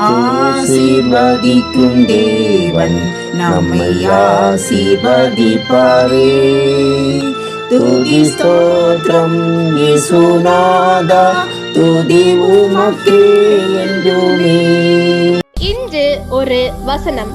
ஆசீர்வதிக்கும் தேவன் நம்மை ஆசீர்வதிப்பாரே. துதி ஸ்தோத்திரம் இயேசுநாதா, துதி உமக்கே என்றுமே. இன்று ஒரு வசனம்.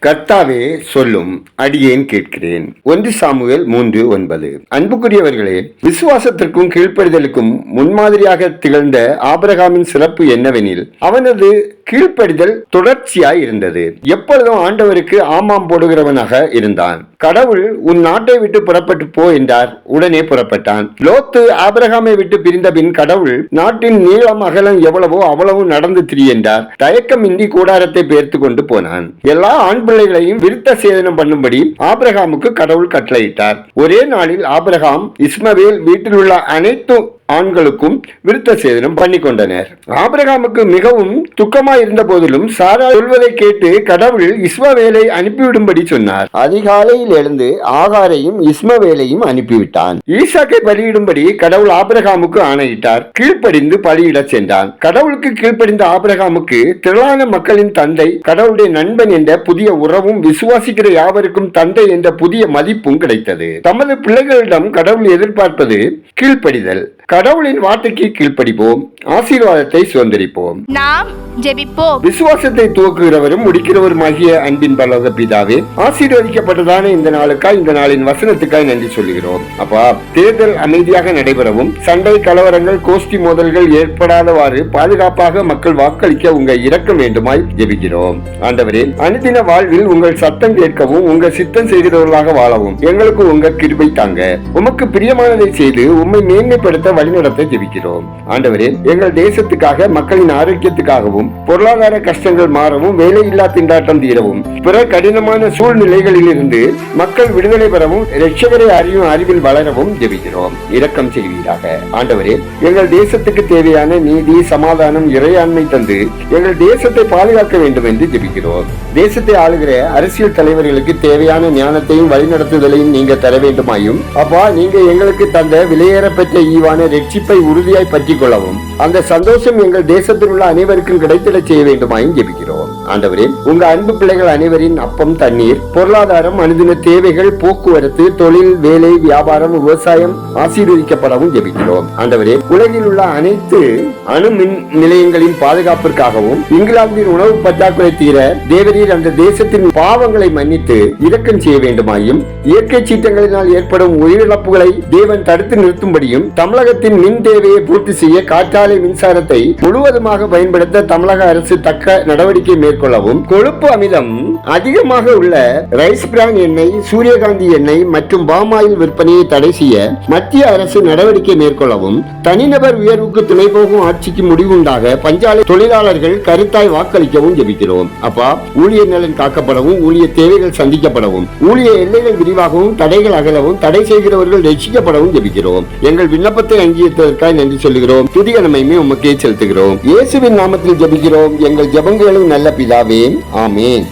கர்த்தாவே சொல்லும், அடியேன் கேட்கிறேன். 1 சாமுவேல் 3:9. அன்புக்குரியவர்களே, விசுவாசத்திற்கும் கீழ்ப்படிதலுக்கும் முன்மாதிரியாக திகழ்ந்த ஆபிரகாமின் சிறப்பு என்னவெனில், அவனது கீழ்ப்படிதல் தொடர்ச்சியாய் இருந்தது. எப்பொழுதும் ஆண்டவருக்கு ஆமாம் போடுகிறவனாக இருந்தான். கடவுள் உன் நாட்டை விட்டு புறப்பட்டு போ என்றார். உடனே புறப்பட்டான். லோத்து ஆபிரகாமை விட்டு பிரிந்த பின் கடவுள் நாட்டின் நீளம் அகலம் எவ்வளவோ அவ்வளவு நடந்து திரி என்றார். தயக்கமின்றி கூடாரத்தை பெயர்த்து கொண்டு போனான். எல்லா ஆண் பிள்ளைகளையும் விருத்த சேதனம் பண்ணும்படி ஆபிரகாமுக்கு கடவுள் கட்டளையிட்டார். ஒரே நாளில் ஆபிரகாம் இஸ்மவேல் வீட்டில் உள்ள அனைத்து ஆண்களுக்கும் விருத்த சேதனம் பண்ணி கொண்டனர். ஆபிரகாமுக்கு மிகவும் துக்கமாய் இருந்த போதிலும் சாரா சொல்வதை கேட்டு கடவுள் இஸ்மவேலை அனுப்பிவிடும்படி சொன்னார். அதிகாலையில் எழுந்து ஆகாரையும் இஸ்மவேலையும் அனுப்பிவிட்டான். ஈசாக்கை பலியிடும்படி கடவுள் ஆபிரகாமுக்கு ஆணையிட்டார். கீழ்ப்படிந்து பலியிட சென்றான். கடவுளுக்கு கீழ்ப்படிந்த ஆபிரகாமுக்கு திரளான மக்களின் தந்தை, கடவுளுடைய நண்பன் என்ற புதிய உறவும், விசுவாசிக்கிற யாவருக்கும் தந்தை என்ற புதிய மதிப்பும் கிடைத்தது. தமது பிள்ளைகளிடம் கடவுள் எதிர்பார்ப்பது கீழ்ப்படிதல். கடவுளின் வார்த்தைக்கு கீழ்ப்படிப்போம், ஆசீர்வாதத்தை சுதந்திரிப்போம். நாம் ஜெபிப்போம். விசுவாசத்தை துவக்குகிறவரும் முடிக்கிறவருமாகிய அன்பின் பரலோக பிதாவே, ஆசீர்வதிக்கப்பட்டதான இந்த நாளுக்காய், இந்த நாளின் வசனத்துக்காய் நன்றி சொல்லுகிறோம். அப்பா, தேர்தல் அமைதியாக நடைபெறவும், சண்டை கலவரங்கள் கோஷ்டி மோதல்கள் ஏற்படாதவாறு பாதுகாப்பாக மக்கள் வாக்களிக்க உங்க இரக்கம் வேண்டுமாய் ஜெபிக்கிறோம். ஆண்டவரே, அனுதின வாழ்வில் உங்கள் சத்தம் கேட்கவும், உங்க சித்தம் செய்கிறவர்களாக வாழவும் எங்களுக்கு உங்க கிருபை தாங்க. உமக்கு பிரியமானதை செய்து உம்மை மேன்மைப்படுத்த வழிநடத்த ஜெபிக்கிறோம். ஆண்டவரே, எங்கள் தேசத்துக்காக, மக்களின் ஆரோக்கியத்துக்காகவும், பொருளாதார கஷ்டங்கள் மாறவும், வேலையில்லா திண்டாட்டம் தீரவும், பிற கடினமான சூழ்நிலைகளில் இருந்து மக்கள் விடுதலை பெறவும், இரட்சகரை அறியும் அறிவில் வளரவும் ஜெபிக்கிறோம். இரக்கம் செய்வீராக. ஆண்டவரே, எங்கள் தேசத்துக்கு தேவையான நீதி, சமாதானம், இறையாண்மை தந்து எங்கள் தேசத்தை பாதுகாக்க வேண்டும் என்று ஜெபிக்கிறோம். தேசத்தை ஆளுகிற அரசியல் தலைவர்களுக்கு தேவையான ஞானத்தையும் வழிநடத்துதலையும் நீங்க தர வேண்டுமாயும், அப்பா, நீங்க எங்களுக்கு தந்த விலையேறப்பெற்ற ஈவான ரட்சிப்பை உறுதியாய் பற்றிக் கொள்ளவும், அந்த சந்தோஷம் எங்கள் தேசத்தில் உள்ள அனைவருக்கும் கிடைத்திட செய்ய வேண்டுமாயும் ஜெபிக்கிறோம். ஆண்டவரே, உங்க அன்பு பிள்ளைகள் அனைவரின் அப்பம், தண்ணீர், பொருளாதாரம், அனுதின தேவைகள், போக்குவரத்து, தொழில், வேலை, வியாபாரம், விவசாயம் ஆசீர்வதிக்கப்படவும் ஜெபிக்கிறோம். ஆண்டவரே, உலகில் உள்ள அனைத்து அணு மின் நிலையங்களின் பாதுகாப்பிற்காகவும், இங்கிலாந்தின் உணவு பற்றாக்குறை தீர தேவரீர் அந்த தேசத்தின் பாவங்களை மன்னித்து இரக்கம் செய்ய வேண்டுமாயும், இயற்கை சீற்றங்களினால் ஏற்படும் உயிரிழப்புகளை தேவன் தடுத்து நிறுத்தும்படியும், தமிழகத்தின் மின் தேவையை பூர்த்தி செய்ய காற்றாலை மின்சாரத்தை முழுவதுமாக பயன்படுத்த தமிழக அரசு தக்க நடவடிக்கை மேற்கொள்ளவும், கொழுப்பு அமிலம் அதிகமாக உள்ள ரைஸ் பிரான் எண்ணெய், சூரியகாந்தி எண்ணெய் மற்றும் பாமாயில் விற்பனையை தடை செய்ய மத்திய அரசு நடவடிக்கை மேற்கொள்ளவும், தனிநபர் உயர்வுக்கு துணை போகும் ஆட்சிக்கு முடிவுண்டாக பஞ்சாலை தொழிலாளர்கள் கருத்தாய் வாக்களிக்கவும் ஜெபிக்கிறோம். அப்பா, ஊழியர் நலன் காக்கப்படவும், ஊழிய தேவைகள் சந்திக்கப்படவும், ஊழிய எல்லைகள் விரிவாகவும், தடைகள் அகலவும், தடை செய்கிறவர்கள் ரட்சிக்கப்படவும் ஜெபிக்கிறோம். எங்கள் விண்ணப்பத்தை அங்கீகரித்ததற்காக நன்றி சொல்லுகிறோம். துதி கனமையுமே உமக்கே செலுத்துகிறோம். இயேசுவின் நாமத்தில் ஜெபிக்கிறோம் எங்கள் ஜெபங்களும் நல்ல பிதாவே, ஆமென்.